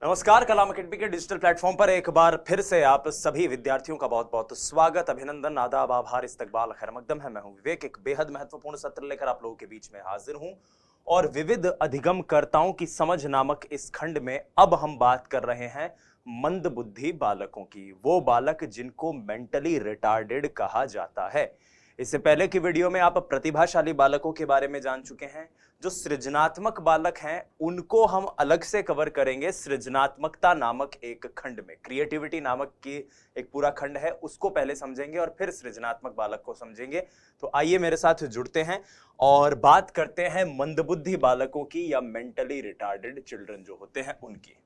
नमस्कार। कलाम अकेडमी के digital platform पर एक बार फिर से आप सभी विद्यार्थियों का बहुत बहुत स्वागत, अभिनंदन, आदाब, आभार, इस्तकबाल, खैर मकदम है। मैं हूं विवेक। एक बेहद महत्वपूर्ण सत्र लेकर आप लोगों के बीच में हाजिर हूं और विविध अधिगमकर्ताओं की समझ नामक इस खंड में अब हम बात कर रहे हैं मंदबुद्धि बालकों की। वो बालक जिनको मेंटली रिटार्डेड कहा जाता है। इससे पहले की वीडियो में आप प्रतिभाशाली बालकों के बारे में जान चुके हैं। जो सृजनात्मक बालक हैं उनको हम अलग से कवर करेंगे सृजनात्मकता नामक एक खंड में। क्रिएटिविटी नामक की एक पूरा खंड है, उसको पहले समझेंगे और फिर सृजनात्मक बालक को समझेंगे। तो आइए मेरे साथ जुड़ते हैं और बात करते हैं मंदबुद्धि बालकों की या मेंटली रिटार्डेड चिल्ड्रन जो होते हैं उनकी।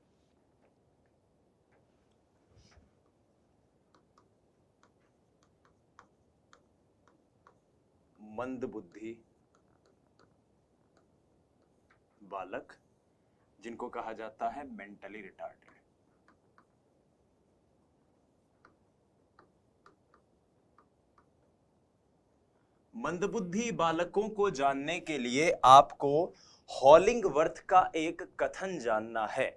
मंदबुद्धि बालक जिनको कहा जाता है मेंटली रिटार्डेड। मंदबुद्धि बालकों को जानने के लिए आपको हॉलिंगवर्थ का एक कथन जानना है,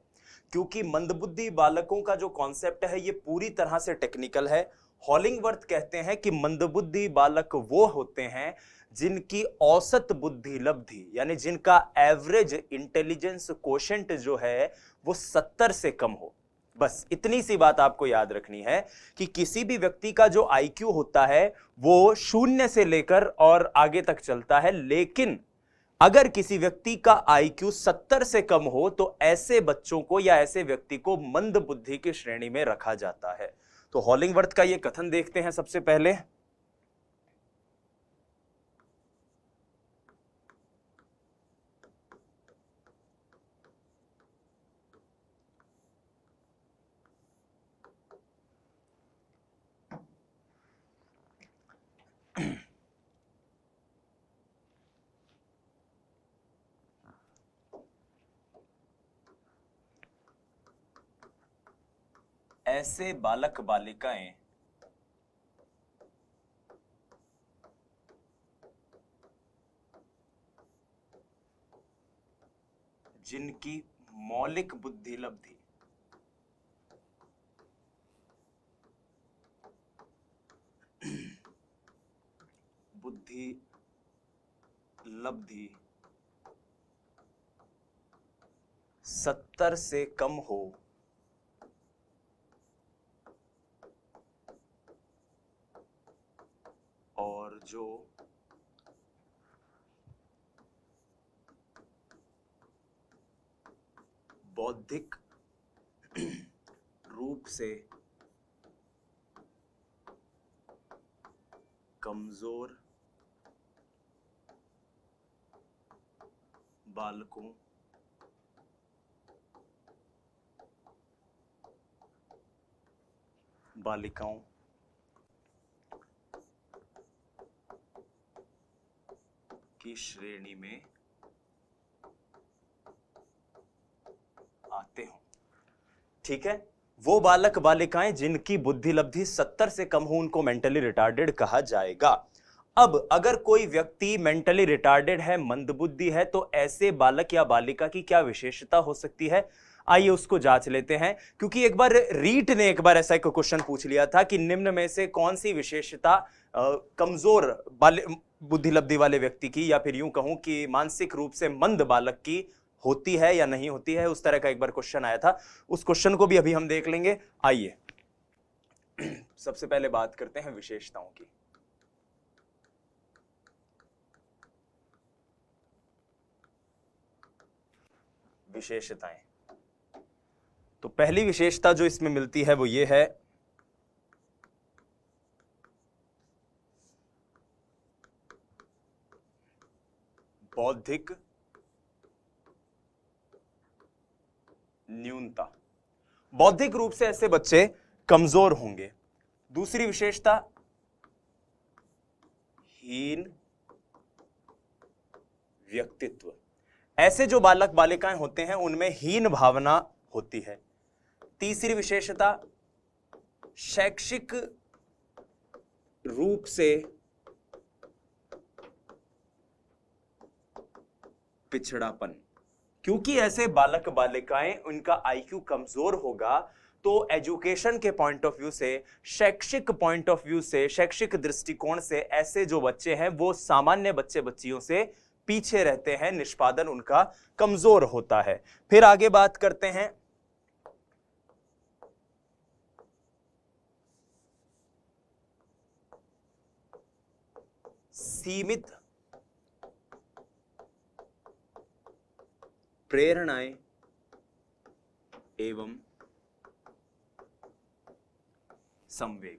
क्योंकि मंदबुद्धि बालकों का जो कॉन्सेप्ट है ये पूरी तरह से टेक्निकल है। हॉलिंगवर्थ कहते हैं कि मंदबुद्धि बालक वो होते हैं जिनकी औसत बुद्धि लब्धि यानी जिनका एवरेज इंटेलिजेंस कोशेंट जो है वो 70 से कम हो। बस इतनी सी बात आपको याद रखनी है कि किसी भी व्यक्ति का जो आईक्यू होता है वो 0 से लेकर और आगे तक चलता है, लेकिन अगर किसी व्यक्ति का आईक्यू 70 से कम हो तो ऐसे बच्चों को या ऐसे व्यक्ति को मंद बुद्धि की श्रेणी में रखा जाता है। तो हॉलिंगवर्थ का यह कथन देखते हैं सबसे पहले। ऐसे बालक बालिकाएं जिनकी मौलिक बुद्धि लब्धि बुद्धि लब्धि 70 से कम हो और जो बौद्धिक रूप से कमजोर बालकों बालिकाओं की श्रेणी में आते हो। ठीक है, वो बालक बालिकाएं जिनकी बुद्धि लब्धि 70 से कम हो उनको मेंटली रिटार्डेड कहा जाएगा। अब अगर कोई व्यक्ति मेंटली रिटार्डेड है, मंदबुद्धि है, तो ऐसे बालक या बालिका की क्या विशेषता हो सकती है, आइए उसको जांच लेते हैं। क्योंकि एक बार रीट ने एक बार ऐसा एक क्वेश्चन पूछ लिया था कि निम्न में से कौन सी विशेषता कमजोर बुद्धि लब्धि वाले व्यक्ति की या फिर यूं कहूं कि मानसिक रूप से मंद बालक की होती है या नहीं होती है। उस तरह का एक बार क्वेश्चन आया था, उस क्वेश्चन को भी अभी हम देख लेंगे। आइए सबसे पहले बात करते हैं विशेषताओं की। विशेषताएं, तो पहली विशेषता जो इसमें मिलती है वो ये है बौद्धिक न्यूनता। बौद्धिक रूप से ऐसे बच्चे कमजोर होंगे। दूसरी विशेषता हीन व्यक्तित्व। ऐसे जो बालक बालिकाएं होते हैं उनमें हीन भावना होती है। तीसरी विशेषता शैक्षिक रूप से पिछड़ापन। क्योंकि ऐसे बालक बालिकाएं उनका आईक्यू कमजोर होगा, तो एजुकेशन के पॉइंट ऑफ व्यू से, शैक्षिक पॉइंट ऑफ व्यू से, शैक्षिक दृष्टिकोण से ऐसे जो बच्चे हैं वो सामान्य बच्चे बच्चियों से पीछे रहते हैं, निष्पादन उनका कमजोर होता है। फिर आगे बात करते हैं सीमित प्रेरणाएं एवं संवेग।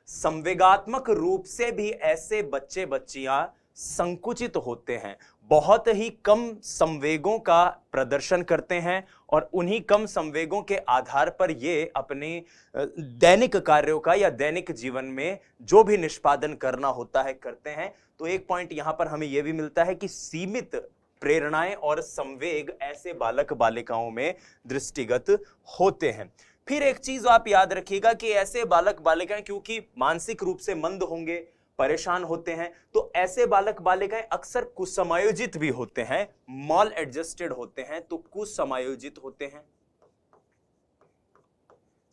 संवेगात्मक रूप से भी ऐसे बच्चे बच्चियां संकुचित होते हैं, बहुत ही कम संवेगों का प्रदर्शन करते हैं और उन्हीं कम संवेगों के आधार पर ये अपने दैनिक कार्यों का या दैनिक जीवन में जो भी निष्पादन करना होता है करते हैं। तो एक पॉइंट यहां पर हमें यह भी मिलता है कि सीमित प्रेरणाएं और संवेग ऐसे बालक बालिकाओं में दृष्टिगत होते हैं। फिर एक चीज आप याद रखिएगा कि ऐसे बालक बालिकाएं क्योंकि मानसिक रूप से मंद होंगे, परेशान होते हैं, तो ऐसे बालक बालिकाएं अक्सर कुसमायोजित भी होते हैं, मॉल एडजस्टेड होते हैं, तो कुसमायोजित होते हैं।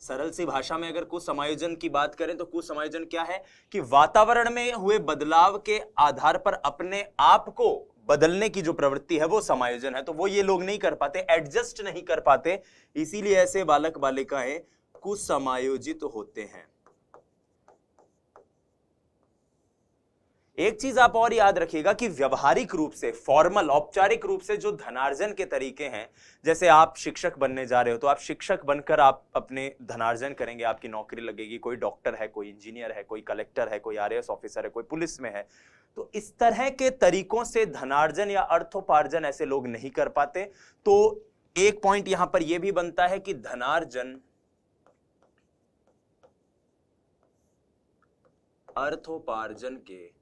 सरल सी भाषा में अगर कुसमायोजन की बात करें तो कुसमायोजन क्या है कि वातावरण में हुए बदलाव के आधार पर अपने आप को बदलने की जो प्रवृत्ति है वो समायोजन है। तो वो ये लोग नहीं कर पाते, एडजस्ट नहीं कर पाते, इसीलिए ऐसे बालक बालिकाएं कुसमायोजित होते हैं। एक चीज आप और याद रखिएगा कि व्यवहारिक रूप से, फॉर्मल औपचारिक रूप से जो धनार्जन के तरीके हैं, जैसे आप शिक्षक बनने जा रहे हो तो आप शिक्षक बनकर आप अपने धनार्जन करेंगे, आपकी नौकरी लगेगी, कोई डॉक्टर है, कोई इंजीनियर है, कोई कलेक्टर है, कोई आरएएस ऑफिसर है, कोई पुलिस में है। तो इस तरह के तरीकों से धनार्जन या अर्थोपार्जन ऐसे लोग नहीं कर पाते। तो एक पॉइंट यहां पर यह भी बनता है कि धनार्जन अर्थोपार्जन के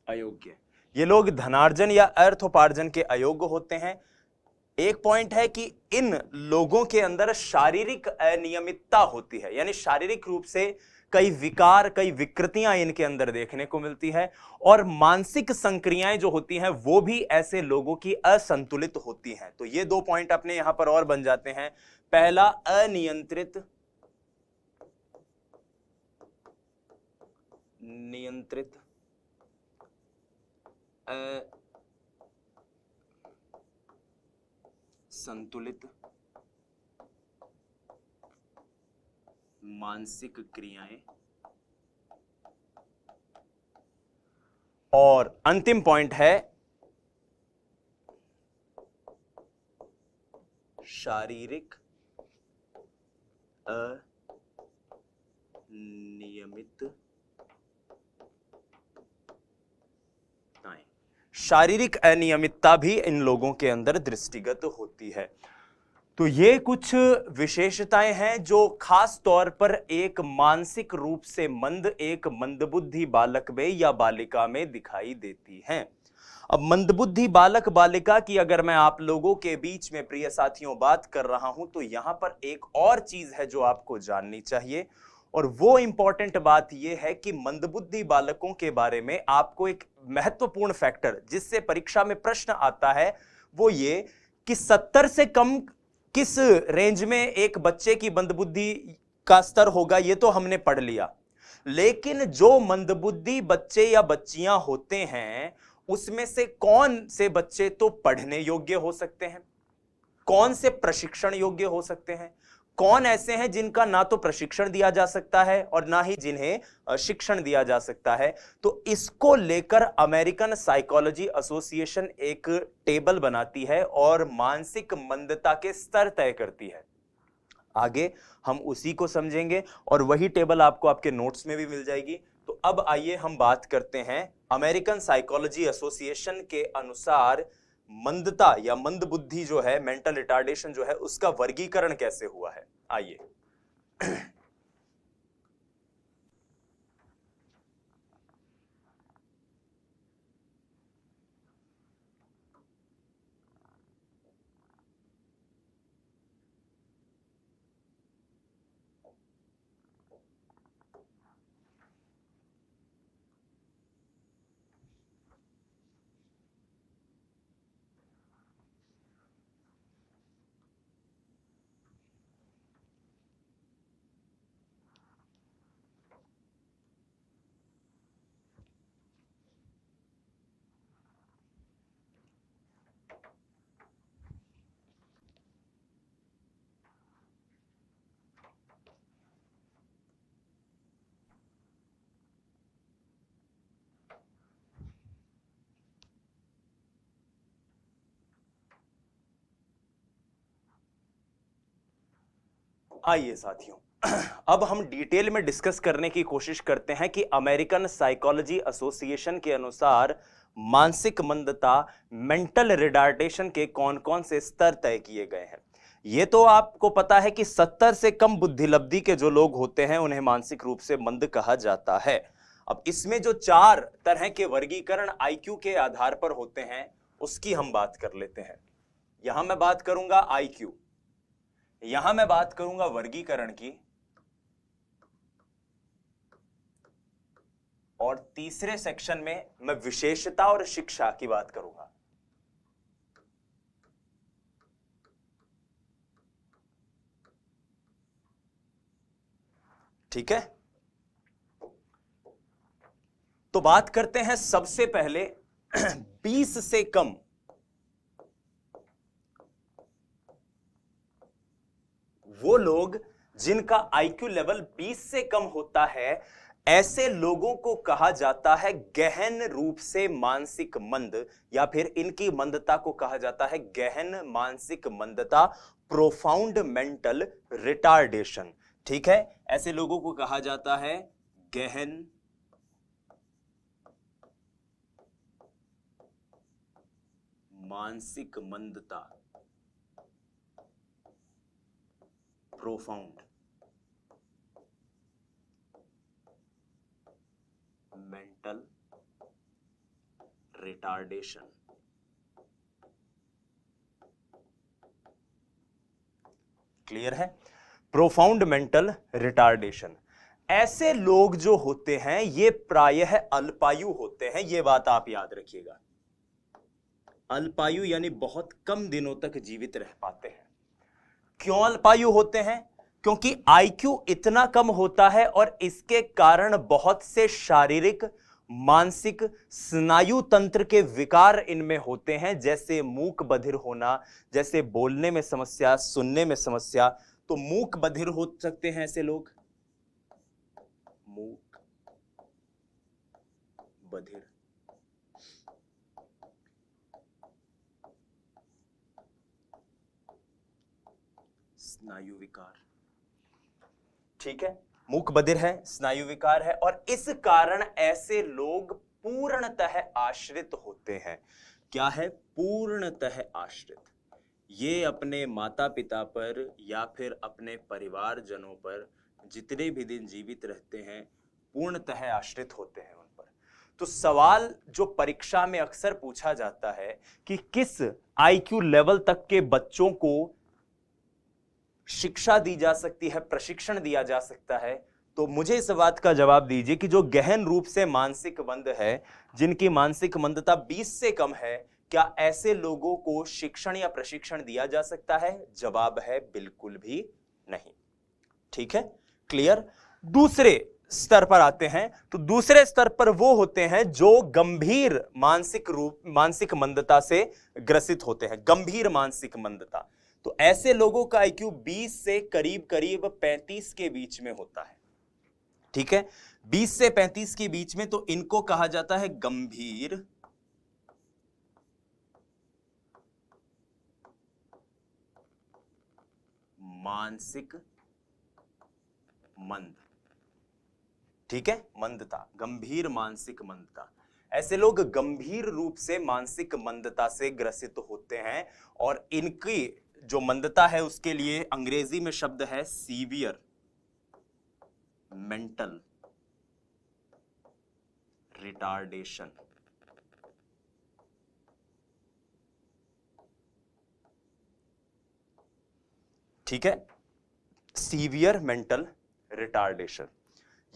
अयोग्य, ये लोग धनार्जन या अर्थोपार्जन के अयोग्य होते हैं। एक पॉइंट है कि इन लोगों के अंदर शारीरिक अनियमितता होती है, यानी शारीरिक रूप से कई विकार, कई विकृतियां इनके अंदर देखने को मिलती है, और मानसिक संक्रियाएं जो होती हैं वो भी ऐसे लोगों की असंतुलित होती हैं। तो ये दो पॉइंट अपने यहां पर और बन जाते हैं। पहला, अनियंत्रित संतुलित मानसिक क्रियाएं, और अंतिम पॉइंट है शारीरिक अनियमित। शारीरिक अनियमितता भी इन लोगों के अंदर दृष्टिगत होती है। तो ये कुछ विशेषताएं हैं जो खास तौर पर एक मानसिक रूप से मंद, एक मंदबुद्धि बालक में या बालिका में दिखाई देती हैं। अब मंदबुद्धि बालक बालिका की अगर मैं आप लोगों के बीच में प्रिय साथियों बात कर रहा हूं, तो यहां पर एक और चीज है जो आपको जाननी चाहिए, और वो इंपॉर्टेंट बात यह है कि मंदबुद्धि बालकों के बारे में आपको एक महत्वपूर्ण फैक्टर जिससे परीक्षा में प्रश्न आता है वो ये कि 70 से कम किस रेंज में एक बच्चे की मंदबुद्धि का स्तर होगा, ये तो हमने पढ़ लिया। लेकिन जो मंदबुद्धि बच्चे या बच्चियां होते हैं उसमें से कौन से बच्चे तो पढ़ने योग्य हो सकते हैं, कौन से प्रशिक्षण योग्य हो सकते हैं, कौन ऐसे हैं जिनका ना तो प्रशिक्षण दिया जा सकता है और ना ही जिन्हें शिक्षण दिया जा सकता है। तो इसको लेकर अमेरिकन साइकोलॉजी एसोसिएशन एक टेबल बनाती है और मानसिक मंदता के स्तर तय करती है। आगे हम उसी को समझेंगे और वही टेबल आपको आपके नोट्स में भी मिल जाएगी। तो अब आइए हम बात करते हैं अमेरिकन साइकोलॉजी एसोसिएशन के अनुसार मंदता या मंदबुद्धि जो है, मेंटल रिटार्डेशन जो है, उसका वर्गीकरण कैसे हुआ है। आइए आइए साथियों, अब हम डिटेल में डिस्कस करने की कोशिश करते हैं कि अमेरिकन साइकोलॉजी एसोसिएशन के अनुसार मानसिक मंदता, मेंटल रिटार्डेशन के कौन कौन से स्तर तय किए गए हैं। यह तो आपको पता है कि 70 से कम बुद्धिलब्धि के जो लोग होते हैं उन्हें मानसिक रूप से मंद कहा जाता है। अब इसमें जो 4 तरह के वर्गीकरण आईक्यू के आधार पर होते हैं उसकी हम बात कर लेते हैं। यहां मैं बात करूंगा आईक्यू, यहां मैं बात करूंगा वर्गीकरण की, और तीसरे सेक्शन में मैं विशेषता और शिक्षा की बात करूंगा। ठीक है, तो बात करते हैं सबसे पहले 20 से कम वो लोग जिनका आईक्यू लेवल 20 से कम होता है, ऐसे लोगों को कहा जाता है गहन रूप से मानसिक मंद, या फिर इनकी मंदता को कहा जाता है गहन मानसिक मंदता, प्रोफाउंड मेंटल रिटार्डेशन। ठीक है, ऐसे लोगों को कहा जाता है गहन मानसिक मंदता, प्रोफाउंड मेंटल रिटार्डेशन। क्लियर है? Profound mental retardation. ऐसे लोग जो होते हैं ये प्रायः अल्पायु होते हैं, ये बात आप याद रखिएगा। अल्पायु यानी बहुत कम दिनों तक जीवित रह पाते हैं। क्यों अल्पायु होते हैं? क्योंकि आईक्यू इतना कम होता है और इसके कारण बहुत से शारीरिक, मानसिक, स्नायु तंत्र के विकार इनमें होते हैं, जैसे मूक बधिर होना, जैसे बोलने में समस्या, सुनने में समस्या। तो मूक बधिर हो सकते हैं ऐसे लोग, मूक बधिर, स्नायु विकार। ठीक है, मूक बधिर है, स्नायु विकार है, और इस कारण ऐसे लोग पूर्णतः आश्रित होते हैं। क्या है? पूर्णतः आश्रित। ये अपने माता पिता पर या फिर अपने परिवारजनों पर जितने भी दिन जीवित रहते हैं पूर्णतः आश्रित होते हैं उन पर। तो सवाल जो परीक्षा में अक्सर पूछा जाता है कि किस आईक्यू लेवल तक के बच्चों को शिक्षा दी जा सकती है, प्रशिक्षण दिया जा सकता है, तो मुझे इस बात का जवाब दीजिए कि जो गहन रूप से मानसिक मंद है, जिनकी मानसिक मंदता 20 से कम है, क्या ऐसे लोगों को शिक्षण या प्रशिक्षण दिया जा सकता है? जवाब है बिल्कुल भी नहीं। ठीक है, क्लियर? दूसरे स्तर पर आते हैं। तो दूसरे स्तर पर वो होते हैं जो गंभीर मानसिक मंदता से ग्रसित होते हैं, गंभीर मानसिक मंदता। तो ऐसे लोगों का आईक्यू 20 से करीब करीब 35 के बीच में होता है। ठीक है, 20 से 35 के बीच में, तो इनको कहा जाता है गंभीर मानसिक मंद। ठीक है, मंदता, गंभीर मानसिक मंदता। ऐसे लोग गंभीर रूप से मानसिक मंदता से ग्रसित होते हैं, और इनकी जो मंदता है उसके लिए अंग्रेजी में शब्द है सीवियर मेंटल रिटार्डेशन। ठीक है, सीवियर मेंटल रिटार्डेशन।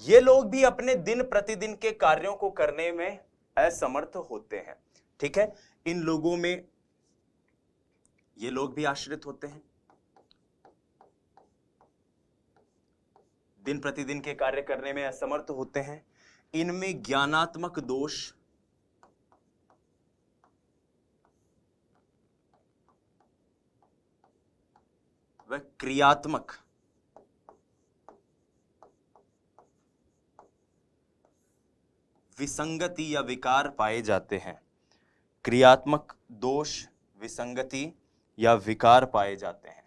ये लोग भी अपने दिन प्रतिदिन के कार्यों को करने में असमर्थ होते हैं। ठीक है, इन लोगों में ये लोग भी आश्रित होते हैं, दिन प्रतिदिन के कार्य करने में असमर्थ होते हैं। इनमें ज्ञानात्मक दोष, व क्रियात्मक विसंगति या विकार पाए जाते हैं। क्रियात्मक दोष, विसंगति या विकार पाए जाते हैं।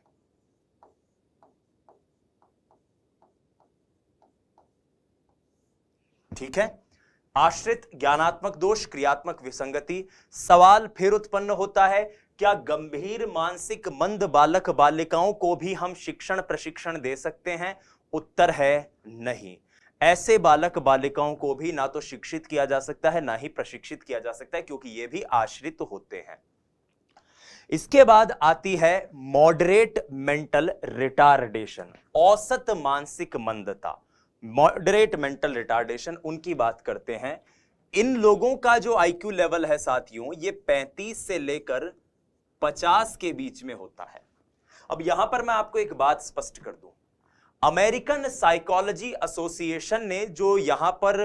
ठीक है। आश्रित ज्ञानात्मक दोष, क्रियात्मक विसंगति। सवाल फिर उत्पन्न होता है, क्या गंभीर मानसिक मंद बालक बालिकाओं को भी हम शिक्षण प्रशिक्षण दे सकते हैं? उत्तर है नहीं। ऐसे बालक बालिकाओं को भी ना तो शिक्षित किया जा सकता है, ना ही प्रशिक्षित किया जा सकता है, क्योंकि ये भी आश्रित होते हैं। इसके बाद आती है मॉडरेट मेंटल रिटार्डेशन, औसत मानसिक मंदता। मॉडरेट मेंटल रिटार्डेशन, उनकी बात करते हैं। इन लोगों का जो आईक्यू लेवल है साथियों, ये 35 से लेकर 50 के बीच में होता है। अब यहां पर मैं आपको एक बात स्पष्ट कर दूं, अमेरिकन साइकोलॉजी एसोसिएशन ने जो यहां पर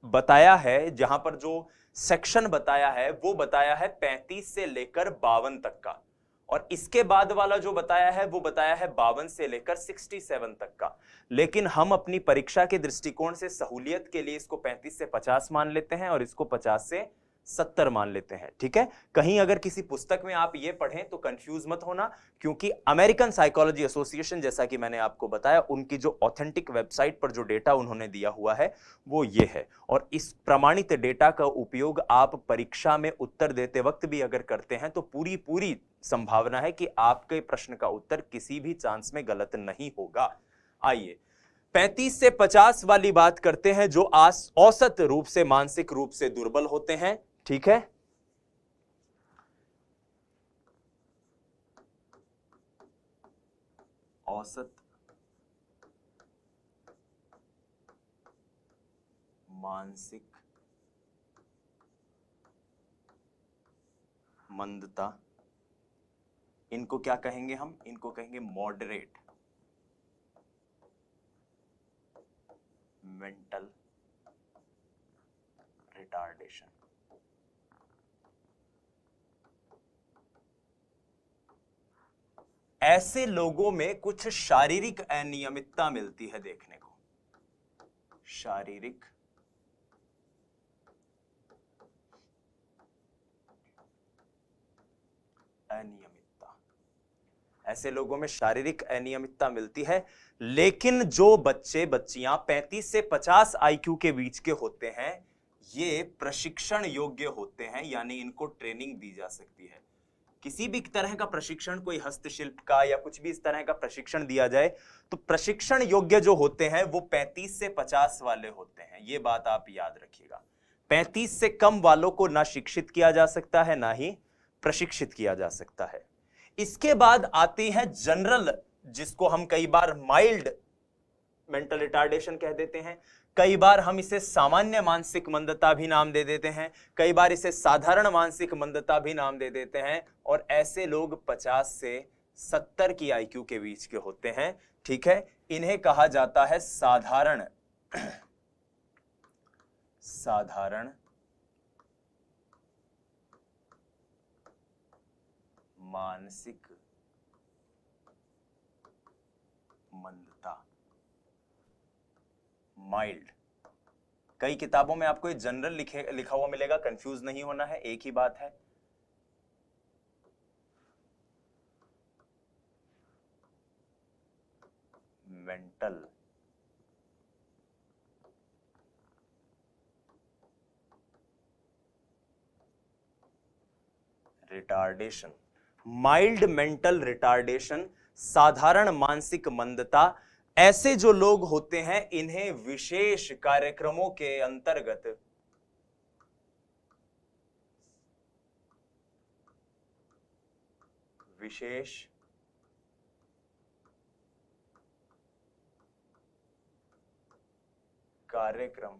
बताया है, जहां पर जो सेक्शन बताया है, वो बताया है 35 से लेकर 52 तक का, और इसके बाद वाला जो बताया है वो बताया है 52 से लेकर 67 तक का। लेकिन हम अपनी परीक्षा के दृष्टिकोण से सहूलियत के लिए इसको 35 से 50 मान लेते हैं और इसको 50 से 70 मान लेते हैं। ठीक है, कहीं अगर किसी पुस्तक में आप ये पढ़ें तो कंफ्यूज मत होना, क्योंकि अमेरिकन साइकोलॉजी एसोसिएशन, जैसा कि मैंने आपको बताया, उनकी जो ऑथेंटिक वेबसाइट पर जो डेटा उन्होंने दिया हुआ है वो ये है, और इस प्रमाणित डेटा का उपयोग आप परीक्षा में उत्तर देते वक्त भी अगर करते हैं तो पूरी पूरी संभावना है कि आपके प्रश्न का उत्तर किसी भी चांस में गलत नहीं होगा। आइए 35 से 50 वाली बात करते हैं, जो औसत रूप से मानसिक रूप से दुर्बल होते हैं। ठीक है, औसत मानसिक मंदता, इनको क्या कहेंगे हम? इनको कहेंगे मॉडरेट मेंटल रिटार्डेशन। ऐसे लोगों में कुछ शारीरिक अनियमितता मिलती है देखने को, शारीरिक अनियमितता। ऐसे लोगों में शारीरिक अनियमितता मिलती है, लेकिन जो बच्चे बच्चियां 35 से 50 आईक्यू के बीच के होते हैं, ये प्रशिक्षण योग्य होते हैं, यानी इनको ट्रेनिंग दी जा सकती है। किसी भी तरह का प्रशिक्षण, कोई हस्तशिल्प का या कुछ भी इस तरह का प्रशिक्षण दिया जाए तो प्रशिक्षण योग्य जो होते हैं वो 35 से 50 वाले होते हैं। ये बात आप याद रखिएगा। 35 से कम वालों को ना शिक्षित किया जा सकता है, ना ही प्रशिक्षित किया जा सकता है। इसके बाद आती है जनरल, जिसको हम कई बार माइल्ड मेंटल रिटार्डेशन कह देते हैं, कई बार हम इसे सामान्य मानसिक मंदता भी नाम दे देते हैं, कई बार इसे साधारण मानसिक मंदता भी नाम दे देते हैं, और ऐसे लोग 50 से 70 की आईक्यू के बीच के होते हैं। ठीक है, इन्हें कहा जाता है साधारण मानसिक मंदता, माइल्ड। कई किताबों में आपको ये जनरल लिखा हुआ मिलेगा, कंफ्यूज नहीं होना है, एक ही बात है। Mental retardation, mild mental retardation, साधारण मानसिक मंदता, ऐसे जो लोग होते हैं इन्हें विशेष कार्यक्रमों के अंतर्गत विशेष कार्यक्रम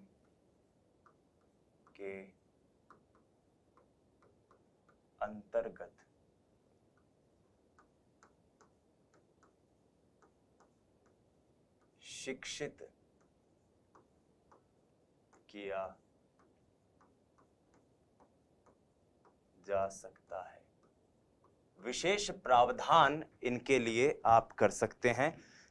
के अंतर्गत शिक्षित किया जा सकता है। विशेष प्रावधान इनके लिए आप कर सकते हैं।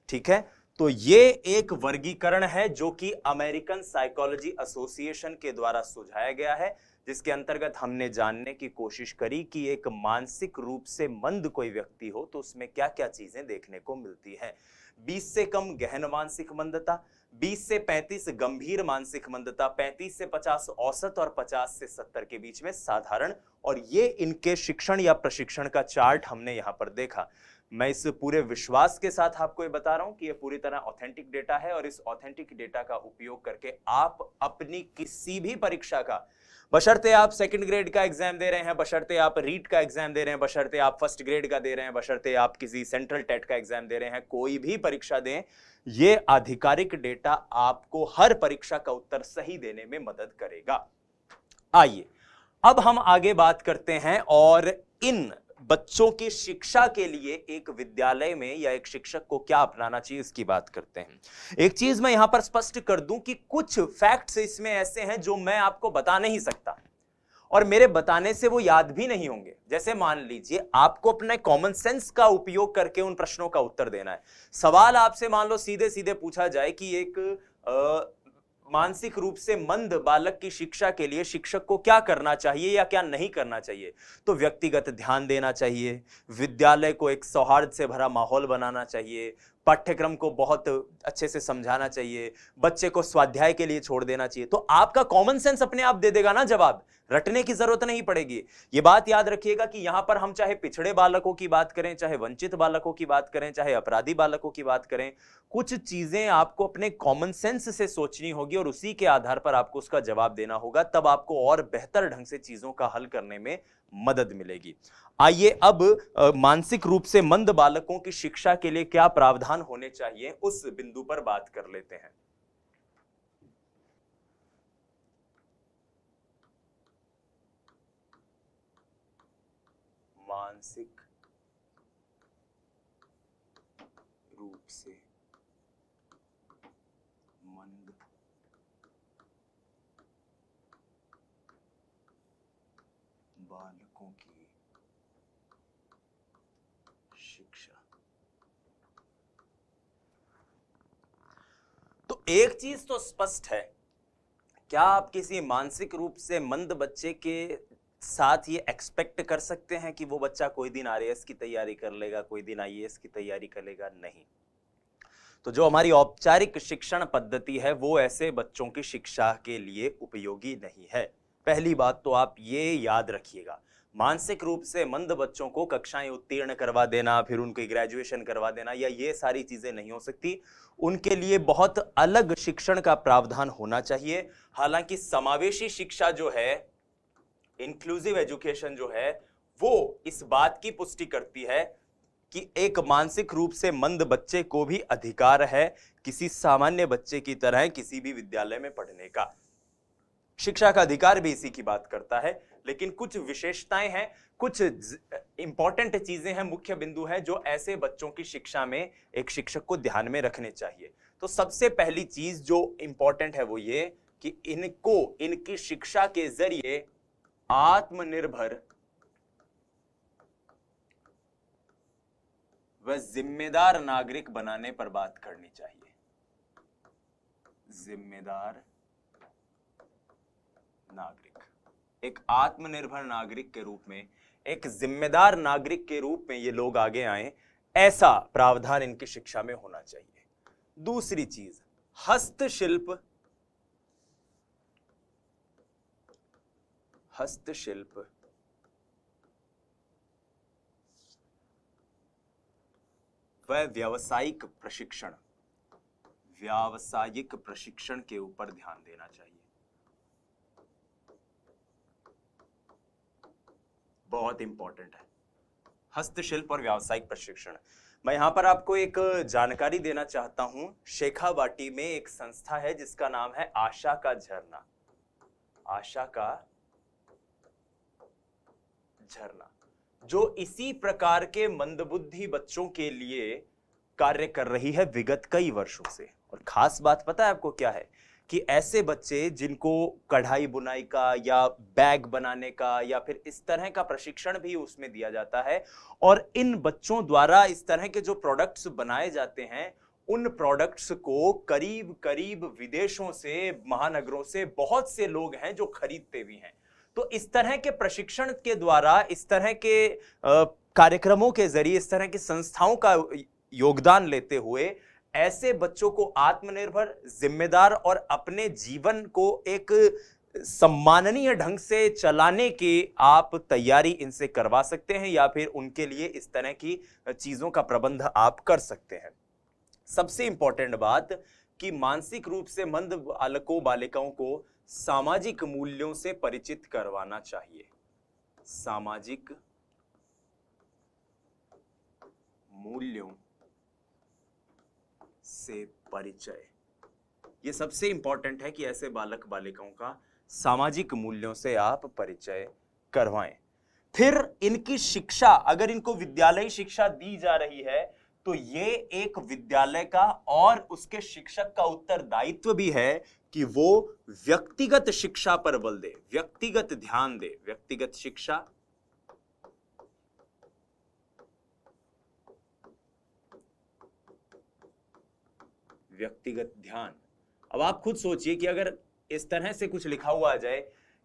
ठीक है, तो ये एक वर्गीकरण है जो कि अमेरिकन साइकोलॉजी एसोसिएशन के द्वारा सुझाया गया है। जिसके अंतर्गत हमने जानने की कोशिश करी कि एक मानसिक रूप से मंद कोई व्यक्ति हो तो उसमें क्या क्या चीजें देखने को मिलती हैं। 20 से कम गहन मानसिक मंदता, 20 से 35 गंभीर मानसिक मंदता, 35 से 50 औसत और 50 से 70 के बीच में साधारण। और ये इनके शिक्षण या प्रशिक्षण का चार्ट हमने यहां पर देखा। मैं इस पूरे विश्वास के साथ आपको ये बता रहा हूं कि ये पूरी तरह ऑथेंटिक डेटा है और इस ऑथेंटिक डेटा का उपयोग करके आप अपनी किसी भी परीक्षा का, बशर्ते आप सेकंड ग्रेड का एग्जाम दे रहे हैं, बशर्ते आप रीट का एग्जाम दे रहे हैं, बशर्ते आप फर्स्ट ग्रेड का दे रहे हैं, बशर्ते आप किसी सेंट्रल टेट का एग्जाम दे रहे हैं, कोई भी परीक्षा दें, ये आधिकारिक डेटा आपको हर परीक्षा का उत्तर सही देने में मदद करेगा। आइए अब हम आगे बात करते हैं और इन बच्चों की शिक्षा के लिए एक विद्यालय में या एक शिक्षक को क्या अपनाना चाहिए इसकी बात करते हैं। एक चीज मैं यहां पर स्पष्ट कर दूं कि कुछ फैक्ट्स इसमें ऐसे हैं जो मैं आपको बता नहीं सकता और मेरे बताने से वो याद भी नहीं होंगे। जैसे मान लीजिए आपको अपने कॉमन सेंस का उपयोग करके उन प्रश्नों का उत्तर देना है। सवाल आपसे मान लो सीधे सीधे पूछा जाए कि एक मानसिक रूप से मंद बालक की शिक्षा के लिए शिक्षक को क्या करना चाहिए या क्या नहीं करना चाहिए, तो व्यक्तिगत ध्यान देना चाहिए, विद्यालय को एक सौहार्द से भरा माहौल बनाना चाहिए, पाठ्यक्रम को बहुत अच्छे से समझाना चाहिए, बच्चे को स्वाध्याय के लिए छोड़ देना चाहिए। तो आपका कॉमन सेंस अपने आप दे देगा ना जवाब, रटने की जरूरत नहीं पड़ेगी। ये बात याद रखिएगा कि यहां पर हम चाहे पिछड़े बालकों की बात करें, चाहे वंचित बालकों की बात करें, चाहे अपराधी बालकों की बात करें, कुछ चीजें आपको अपने कॉमन सेंस से सोचनी होगी और उसी के आधार पर आपको उसका जवाब देना होगा, तब आपको और बेहतर ढंग से चीजों का हल करने में मदद मिलेगी। आइए अब मानसिक रूप से मंद बालकों की शिक्षा के लिए क्या प्रावधान होने चाहिए उस बिंदु पर बात कर लेते हैं। मानसिक रूप से मंद बालकों की शिक्षा। तो एक चीज तो स्पष्ट है, क्या आप किसी मानसिक रूप से मंद बच्चे के साथ ये एक्सपेक्ट कर सकते हैं कि वो बच्चा कोई दिन आरएएस की तैयारी कर लेगा, कोई दिन आईएएस की तैयारी कर लेगा? नहीं। तो जो हमारी औपचारिक शिक्षण पद्धति है वो ऐसे बच्चों की शिक्षा के लिए उपयोगी नहीं है। पहली बात तो आप ये याद रखिएगा, मानसिक रूप से मंद बच्चों को कक्षाएं उत्तीर्ण करवा देना, फिर उनकी ग्रेजुएशन करवा देना, या ये सारी चीजें नहीं हो सकती। उनके लिए बहुत अलग शिक्षण का प्रावधान होना चाहिए। हालांकि समावेशी शिक्षा जो है, इंक्लूसिव एजुकेशन जो है, वो इस बात की पुष्टि करती है कि एक मानसिक रूप से मंद बच्चे को भी अधिकार है किसी सामान्य बच्चे की तरह किसी भी विद्यालय में पढ़ने का। शिक्षा का अधिकार भी इसी की बात करता है, लेकिन कुछ विशेषताएं हैं, कुछ इंपॉर्टेंट चीजें हैं, मुख्य बिंदु है जो ऐसे बच्चों की शिक्षा में एक शिक्षक को ध्यान में रखने चाहिए। तो सबसे पहली चीज जो इंपॉर्टेंट है वो ये कि इनको इनकी शिक्षा के जरिए आत्मनिर्भर व जिम्मेदार नागरिक बनाने पर बात करनी चाहिए। जिम्मेदार नागरिक, एक आत्मनिर्भर नागरिक के रूप में, एक जिम्मेदार नागरिक के रूप में ये लोग आगे आए, ऐसा प्रावधान इनकी शिक्षा में होना चाहिए। दूसरी चीज, हस्तशिल्प व व्यावसायिक प्रशिक्षण के ऊपर ध्यान देना चाहिए। बहुत इंपॉर्टेंट है हस्तशिल्प और व्यावसायिक प्रशिक्षण। मैं यहां पर आपको एक जानकारी देना चाहता हूं। शेखावाटी में एक संस्था है जिसका नाम है आशा का झरना। आशा का झरना, जो इसी प्रकार के मंदबुद्धि बच्चों के लिए कार्य कर रही है विगत कई वर्षों से। और खास बात पता है आपको क्या है कि ऐसे बच्चे जिनको कढ़ाई बुनाई का या बैग बनाने का या फिर इस तरह का प्रशिक्षण भी उसमें दिया जाता है, और इन बच्चों द्वारा इस तरह के जो प्रोडक्ट्स बनाए जाते हैं उन प्रोडक्ट्स को करीब करीब विदेशों से, महानगरों से बहुत से लोग हैं जो खरीदते भी हैं। तो इस तरह के प्रशिक्षण के द्वारा, इस तरह के कार्यक्रमों के जरिए, इस तरह की संस्थाओं का योगदान लेते हुए ऐसे बच्चों को आत्मनिर्भर, जिम्मेदार और अपने जीवन को एक सम्माननीय ढंग से चलाने की आप तैयारी इनसे करवा सकते हैं, या फिर उनके लिए इस तरह की चीजों का प्रबंध आप कर सकते हैं। सबसे इंपॉर्टेंट बात कि मानसिक रूप से मंद बालकों बालिकाओं को सामाजिक मूल्यों से परिचित करवाना चाहिए। सामाजिक मूल्यों से परिचय, ये सबसे इंपॉर्टेंट है कि ऐसे बालक बालिकाओं का सामाजिक मूल्यों से आप परिचय करवाएं। फिर इनकी शिक्षा, अगर इनको विद्यालयी शिक्षा दी जा रही है तो ये एक विद्यालय का और उसके शिक्षक का उत्तरदायित्व भी है कि वो व्यक्तिगत शिक्षा पर बल दे, व्यक्तिगत ध्यान दे, व्यक्तिगत शिक्षा, व्यक्तिगत ध्यान। अब आप खुद सोचिए कि अगर इस तरह से कुछ लिखा हुआ आ जाए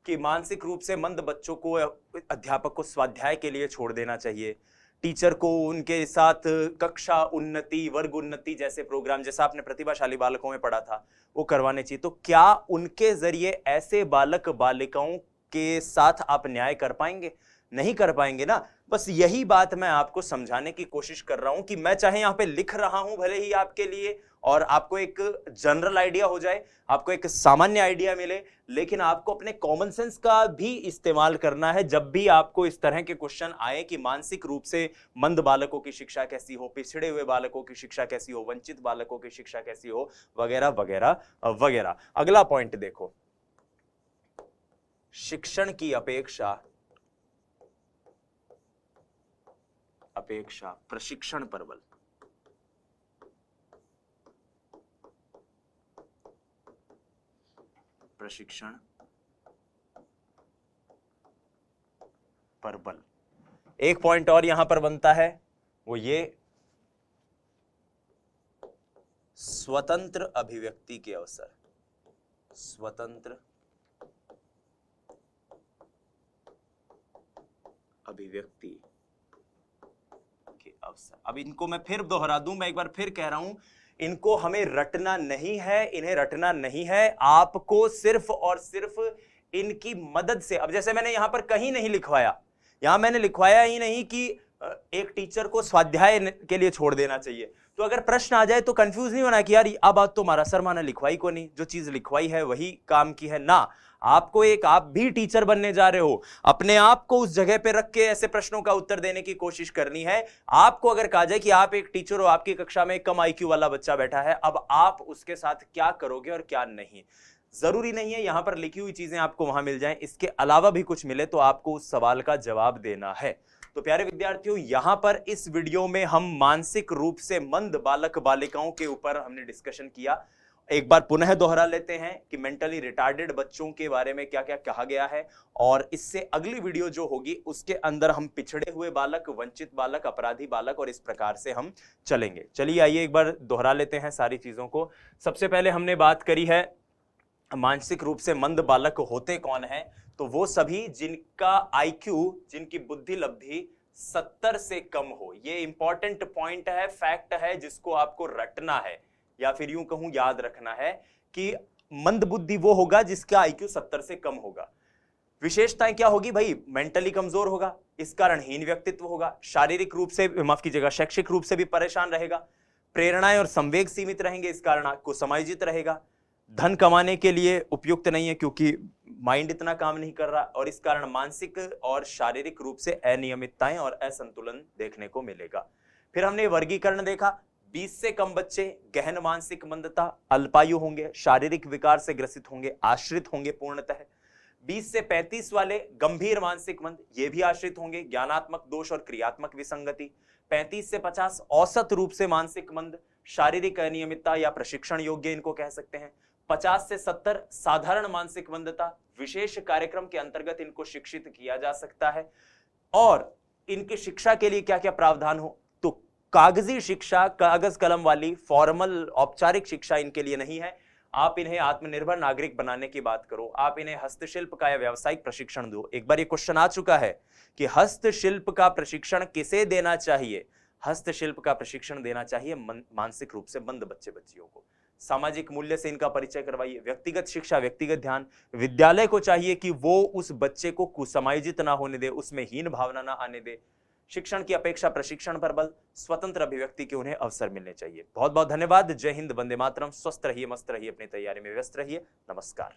कि मानसिक रूप से मंद बच्चों को अध्यापक को स्वाध्याय के लिए छोड़ देना चाहिए, टीचर को उनके साथ कक्षा उन्नति, वर्ग उन्नति जैसे प्रोग्राम, जैसा आपने प्रतिभाशाली बालकों में पढ़ा था, वो करवाने चाहिए, तो क्या उनके जरिए ऐसे बालक बालिकाओं के साथ आप न्याय कर पाएंगे? नहीं कर पाएंगे ना। बस यही बात मैं आपको समझाने की कोशिश कर रहा हूं कि मैं चाहे यहां पे लिख रहा हूं भले ही आपके लिए और आपको एक जनरल आइडिया हो जाए, आपको एक सामान्य आइडिया मिले, लेकिन आपको अपने कॉमन सेंस का भी इस्तेमाल करना है जब भी आपको इस तरह के क्वेश्चन आए कि मानसिक रूप से मंद बालकों की शिक्षा कैसी हो, पिछड़े हुए बालकों की शिक्षा कैसी हो, वंचित बालकों की शिक्षा कैसी हो, वगैरह वगैरह वगैरह। अगला पॉइंट देखो, शिक्षण की अपेक्षा प्रशिक्षण पर बल। प्रशिक्षण पर बल। एक पॉइंट और यहां पर बनता है, वो ये स्वतंत्र अभिव्यक्ति के अवसर। स्वतंत्र अभिव्यक्ति के अवसर। अब इनको मैं फिर दोहरा दूं, मैं एक बार फिर कह रहा हूं, इनको हमें रटना नहीं है, इन्हें रटना नहीं है, आपको सिर्फ और सिर्फ इनकी मदद से। अब जैसे मैंने यहां पर कहीं नहीं लिखवाया, यहां मैंने लिखवाया ही नहीं कि एक टीचर को स्वाध्याय के लिए छोड़ देना चाहिए, तो अगर प्रश्न आ जाए तो कंफ्यूज नहीं होना कि यार अब बात तो हमारा सर माना लिखवाई को नहीं, जो चीज लिखवाई है वही काम की है ना। आपको एक, आप भी टीचर बनने जा रहे हो, अपने आप को उस जगह पे रख के ऐसे प्रश्नों का उत्तर देने की कोशिश करनी है। आपको अगर कहा जाए कि आप एक टीचर हो, आपकी कक्षा में कम आईक्यू वाला बच्चा बैठा है, अब आप उसके साथ क्या करोगे और क्या नहीं, जरूरी नहीं है यहां पर लिखी हुई चीजें आपको वहां मिल जाएं, इसके अलावा भी कुछ मिले तो आपको उस सवाल का जवाब देना है। तो प्यारे विद्यार्थियों, यहां पर इस वीडियो में हम मानसिक रूप से मंद बालक बालिकाओं के ऊपर हमने डिस्कशन किया। एक बार पुनः दोहरा लेते हैं कि मेंटली रिटार्डेड बच्चों के बारे में क्या क्या कहा गया है, और इससे अगली वीडियो जो होगी उसके अंदर हम पिछड़े हुए बालक, वंचित बालक, अपराधी बालक और इस प्रकार से हम चलेंगे। चलिए आइए एक बार दोहरा लेते हैं सारी चीजों को। सबसे पहले हमने बात करी है मानसिक रूप से मंद बालक होते कौन है, तो वो सभी जिनका आईक्यू, जिनकी बुद्धि लब्धि 70 से कम हो। ये इंपॉर्टेंट पॉइंट है, फैक्ट है, जिसको आपको रटना है या फिर यूं कहूं याद रखना है कि मंद बुद्धि वो होगा जिसका आईक्यू 70 से कम होगा। विशेषताएं क्या होगी भाई? मेंटली कमजोर होगा, इस कारण हीन व्यक्तित्व होगा, शारीरिक रूप से, माफ कीजिएगा, शैक्षिक रूप से भी परेशान रहेगा, प्रेरणाएं और संवेग सीमित रहेंगे, इस कारण आपको समायोजित रहेगा, धन कमाने के लिए उपयुक्त नहीं है क्योंकि माइंड इतना काम नहीं कर रहा, और इस कारण मानसिक और शारीरिक रूप से अनियमितताएं और असंतुलन देखने को मिलेगा। फिर हमने वर्गीकरण देखा, 20 से कम बच्चे गहन मानसिक मंदता, अल्पायु होंगे, शारीरिक विकार से ग्रसित होंगे, आश्रित होंगे पूर्णतः। 20 से 35 वाले गंभीर मानसिक मंद, ये भी आश्रित होंगे, ज्ञानात्मक दोष और क्रियात्मक विसंगति। 35 से 50 औसत रूप से मानसिक मंद, शारीरिक अनियमितता या प्रशिक्षण योग्य इनको कह सकते हैं। 50 से 70 साधारण मानसिक मंदता, विशेष कार्यक्रम के अंतर्गत इनको शिक्षित किया जा सकता है। और इनकी शिक्षा के लिए क्या क्या प्रावधान हो, तो कागजी शिक्षा, कागज कलम वाली फॉर्मल औपचारिक शिक्षा इनके लिए नहीं है। आप इन्हें आत्मनिर्भर नागरिक बनाने की बात करो, आप इन्हें हस्तशिल्प का या व्यावसायिक प्रशिक्षण दो। एक बार ये क्वेश्चन आ चुका है कि हस्तशिल्प का प्रशिक्षण किसे देना चाहिए। हस्तशिल्प का प्रशिक्षण देना चाहिए मानसिक रूप से मंद बच्चे बच्चियों को। सामाजिक मूल्य से इनका परिचय करवाइए। व्यक्तिगत शिक्षा, व्यक्तिगत ध्यान, विद्यालय को चाहिए कि वो उस बच्चे को कुसमायोजित ना होने दे, उसमें हीन भावना ना आने दे। शिक्षण की अपेक्षा प्रशिक्षण पर बल, स्वतंत्र अभिव्यक्ति के उन्हें अवसर मिलने चाहिए। बहुत बहुत धन्यवाद। जय हिंद, वंदे मातरम। स्वस्थ रहिए, मस्त रहिए, अपनी तैयारी में व्यस्त रहिए। नमस्कार।